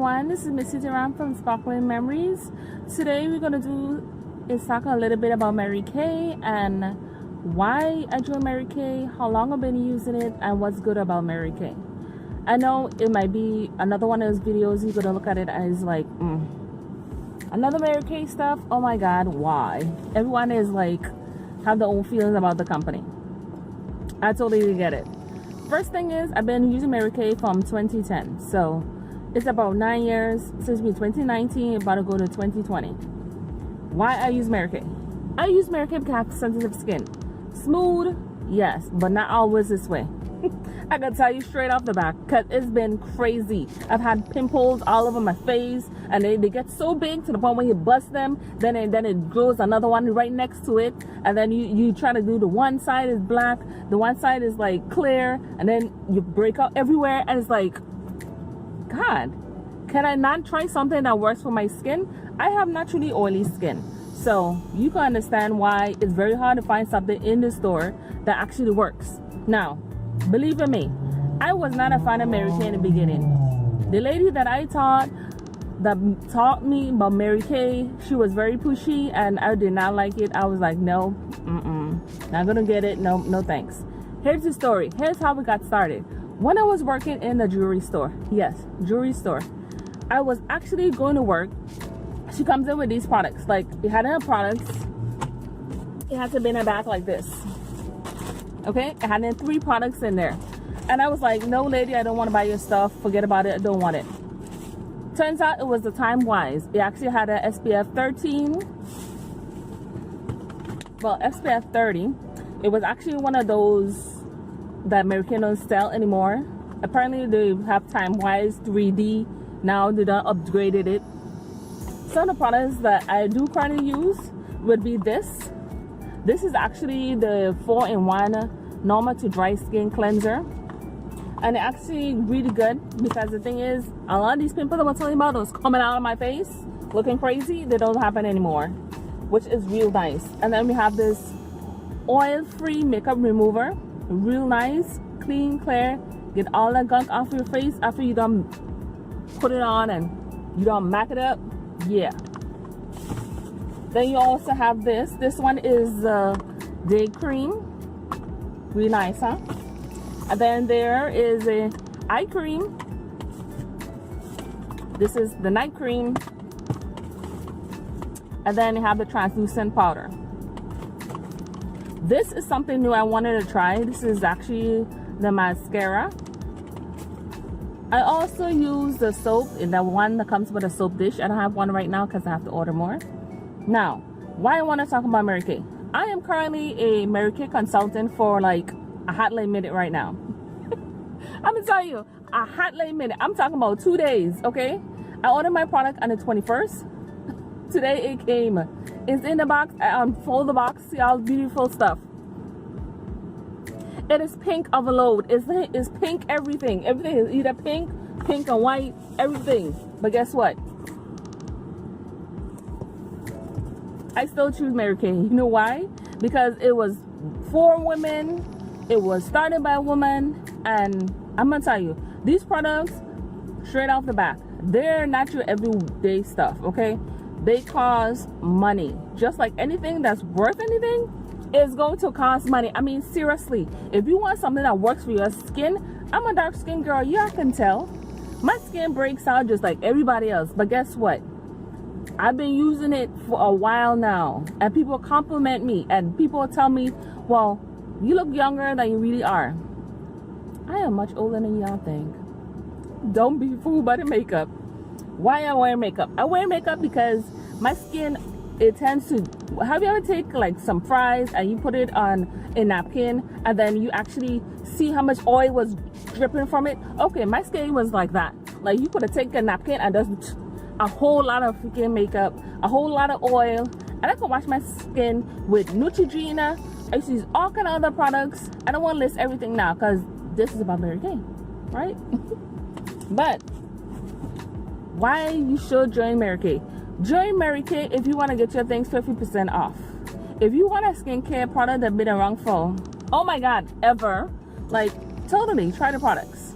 everyone, this is Missy Duran from Sparkling Memories. Today we're going to talk a little bit about Mary Kay and why I joined Mary Kay, how long I've been using it, and what's good about Mary Kay. I know it might be another one of those videos you're going to look at it and it's like, another Mary Kay stuff, oh my god, why? Everyone is like, have their own feelings about the company. I totally get it. First thing is, I've been using Mary Kay from 2010, so it's about 9 years since 2019, about to go to 2020. Why I use Mary Kay? I use Mary Kay because I have sensitive skin. Smooth, yes, but not always this way. I can tell you straight off the back, because it's been crazy. I've had pimples all over my face, and they get so big to the point when you bust them, then it grows another one right next to it, and then you try to do the one side is black, the one side is like clear, and then you break out everywhere, and it's like, God, can I not try something that works for my skin? I have naturally oily skin, so you can understand why it's very hard to find something in the store that actually works. Now, believe in me, I was not a fan of Mary Kay in the beginning. The lady that taught me about Mary Kay, she was very pushy and I did not like it. I was like, no, not gonna get it, no thanks. Here's the story. Here's how we got started. When I was working in the jewelry store, yes, jewelry store, I was actually going to work. She comes in with these products, like it had her products, it had to be in her bag like this. Okay, it had 3 products in there, and I was like, no lady, I don't want to buy your stuff, forget about it, I don't want it. Turns out it was the Time Wise. It actually had a SPF 13, well, SPF 30. It was actually one of those that Mary Kay don't sell anymore. Apparently they have Time Wise 3D now. They done upgraded it. Some of the products that I do currently use would be this. This is actually the 4-in-1 normal to dry skin cleanser, and it's actually really good because the thing is, a lot of these pimples I was telling you about, those coming out of my face looking crazy, they don't happen anymore, which is real nice. And then we have this oil-free makeup remover, real nice, clean, clear, get all that gunk off your face after you done put it on and you done mac it up. Yeah. Then you also have this one is day cream, really nice, huh? And then there is a eye cream. This is the night cream, and then you have the translucent powder. This is something new I wanted to try. This is actually the mascara. I also use the soap in the one that comes with a soap dish. I don't have one right now because I have to order more. Now, why I want to talk about Mary Kay? I am currently a Mary Kay consultant for like a hot late minute right now. I'm gonna tell you, a hot late minute. I'm talking about 2 days, okay? I ordered my product on the 21st. Today it came. It's in the box. I unfold the box, see all beautiful stuff. It is pink overload. It's pink everything. Everything is either pink and white, everything. But guess what? I still choose Mary Kay. You know why? Because it was for women. It was started by a woman. And I'm going to tell you, these products, straight off the back, they're not your everyday stuff, okay? They cost money. Just like anything that's worth anything is going to cost money. I mean, seriously, if you want something that works for your skin, I'm a dark skin girl. Yeah, I can tell. My skin breaks out just like everybody else. But guess what? I've been using it for a while now, and people compliment me, and people tell me, well, you look younger than you really are. I am much older than y'all think. Don't be fooled by the makeup. Why I wear makeup? I wear makeup because my skin, it tends to, have you ever take like some fries and you put it on a napkin and then you actually see how much oil was dripping from it? Okay, my skin was like that. Like you could have taken a napkin and just a whole lot of freaking makeup, a whole lot of oil, and I could wash my skin with Neutrogena. I used to use all kind of other products. I don't want to list everything now because this is about Mary Kay, right? But why you should join Mary Kay? Join Mary Kay if you want to get your things 50% off. If you want a skincare product that's been around for, oh my god, ever, like totally try the products.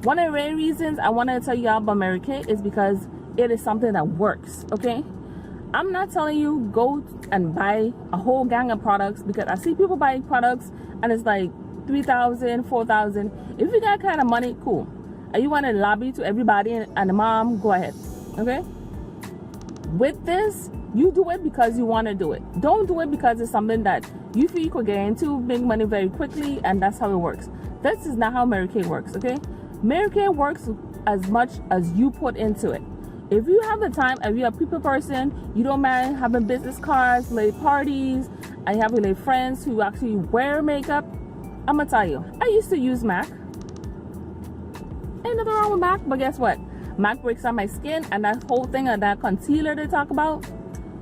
One of the main reasons I want to tell y'all about Mary Kay is because it is something that works, okay? I'm not telling you go and buy a whole gang of products, because I see people buying products and it's like $3,000, $4,000. If you got kind of money, cool. And you want to lobby to everybody and the mom, go ahead, okay? With this, you do it because you want to do it. Don't do it because it's something that you feel you could get into, make money very quickly, and that's how it works. This is not how Mary Kay works, okay? Mary Kay works as much as you put into it. If you have the time, if you're a people person, you don't mind having business cards, late parties, and you have late friends who actually wear makeup, I'm gonna tell you, I used to use MAC. Ain't nothing wrong with MAC, but guess what? MAC breaks out my skin, and that whole thing of that concealer they talk about,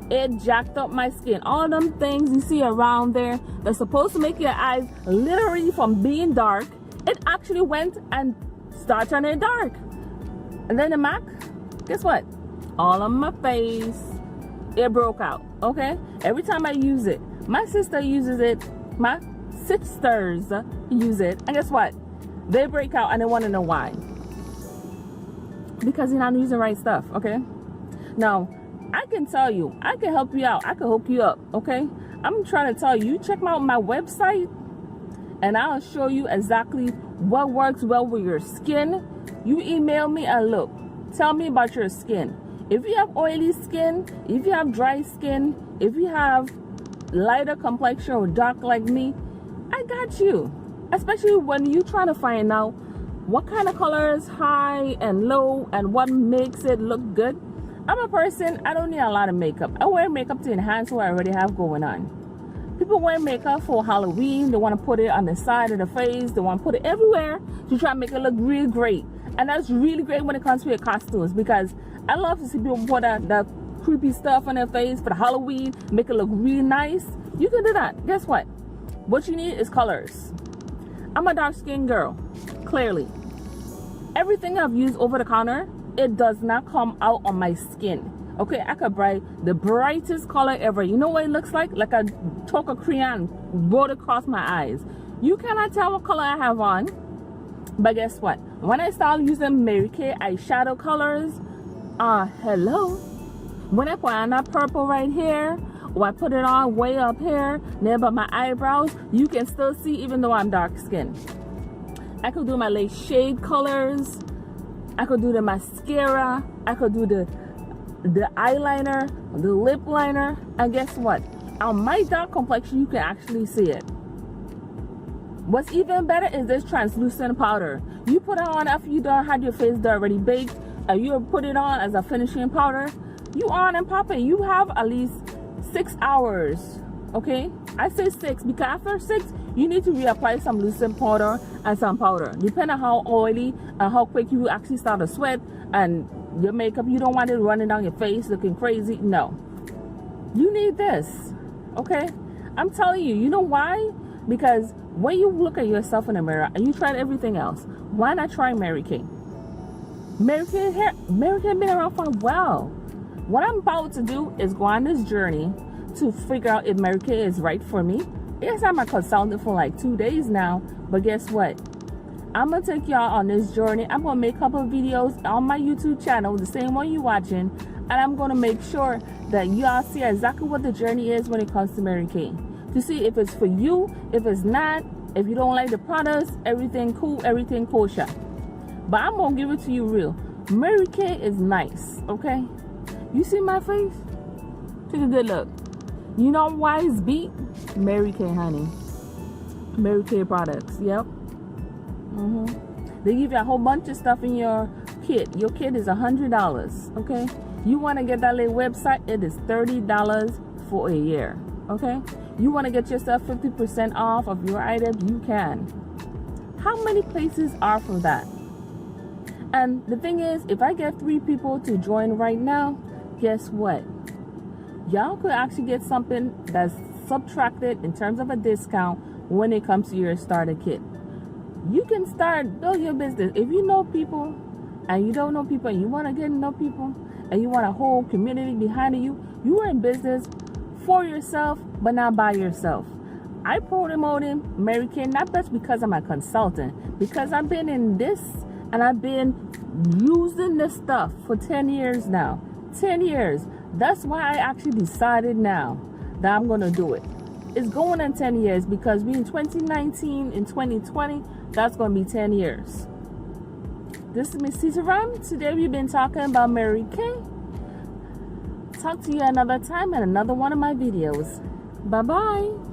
it jacked up my skin. All them things you see around there that's supposed to make your eyes literally from being dark, it actually went and started turning dark. And then the MAC, guess what? All on my face, it broke out, okay? Every time I use it, my sister uses it, my sisters use it, and guess what? They break out and they want to know why. Because you're not using the right stuff, okay? Now, I can tell you, I can help you out, I can hook you up, okay? I'm trying to tell you, check out my website and I'll show you exactly what works well with your skin. You email me and look, tell me about your skin. If you have oily skin, if you have dry skin, if you have lighter complexion or dark like me, I got you. Especially when you're trying to find out what kind of colors, high and low, and what makes it look good. I'm a person, I don't need a lot of makeup. I wear makeup to enhance what I already have going on. People wear makeup for Halloween. They want to put it on the side of the face. They want to put it everywhere to try to make it look real great. And that's really great when it comes to your costumes, because I love to see people put that creepy stuff on their face for the Halloween, make it look really nice. You can do that. Guess what? What you need is colors. I'm a dark skinned girl, clearly. Everything I've used over the counter, it does not come out on my skin. Okay, I could buy the brightest color ever. You know what it looks like? Like a chocolate crayon rolled across my eyes. You cannot tell what color I have on. But guess what? When I start using Mary Kay eyeshadow colors, hello. When I put on that purple right here, or I put it on way up here, near by my eyebrows, you can still see even though I'm dark skinned. I could do my lace shade colors. I could do the mascara. I could do the eyeliner, the lip liner. And guess what? On my dark complexion, you can actually see it. What's even better is this translucent powder. You put it on after you done had your face already baked, and you put it on as a finishing powder. You on and pop it. You have at least 6 hours, okay? I say 6 because after 6, you need to reapply some loosened powder and some powder. Depending on how oily and how quick you actually start to sweat, and your makeup, you don't want it running down your face looking crazy. No. You need this, okay? I'm telling you, you know why? Because when you look at yourself in the mirror and you tried everything else, why not try Mary Kay? Mary Kay been around for a while. What I'm about to do is go on this journey to figure out if Mary Kay is right for me. Yes, I'm a consultant for like 2 days now, but guess what? I'm gonna take y'all on this journey. I'm gonna make a couple of videos on my YouTube channel, the same one you're watching, and I'm gonna make sure that y'all see exactly what the journey is when it comes to Mary Kay, to see if it's for you, if it's not, if you don't like the products, everything cool, everything kosher. But I'm gonna give it to you real. Mary Kay is nice, okay? You see my face? Take a good look. You know why it's beat? Mary Kay, honey. Mary Kay products, yep. They give you a whole bunch of stuff in your kit. Your kit is $100, okay? You want to get that little website, it is $30 for a year, okay? You want to get yourself 50% off of your items, you can. How many places are for that? And the thing is, if I get 3 people to join right now, guess what? Y'all could actually get something that's subtracted in terms of a discount when it comes to your starter kit. You can build your business. If you know people and you don't know people and you want to get to know people and you want a whole community behind you, you are in business for yourself, but not by yourself. I promote Mary Kay not just because I'm a consultant, because I've been in this And I've been using this stuff for 10 years now. 10 years. That's why I actually decided now that I'm going to do it. It's going on 10 years because we in 2019 and 2020, that's going to be 10 years. This is Miss Tita Ram. Today we've been talking about Mary Kay. Talk to you another time in another one of my videos. Bye-bye.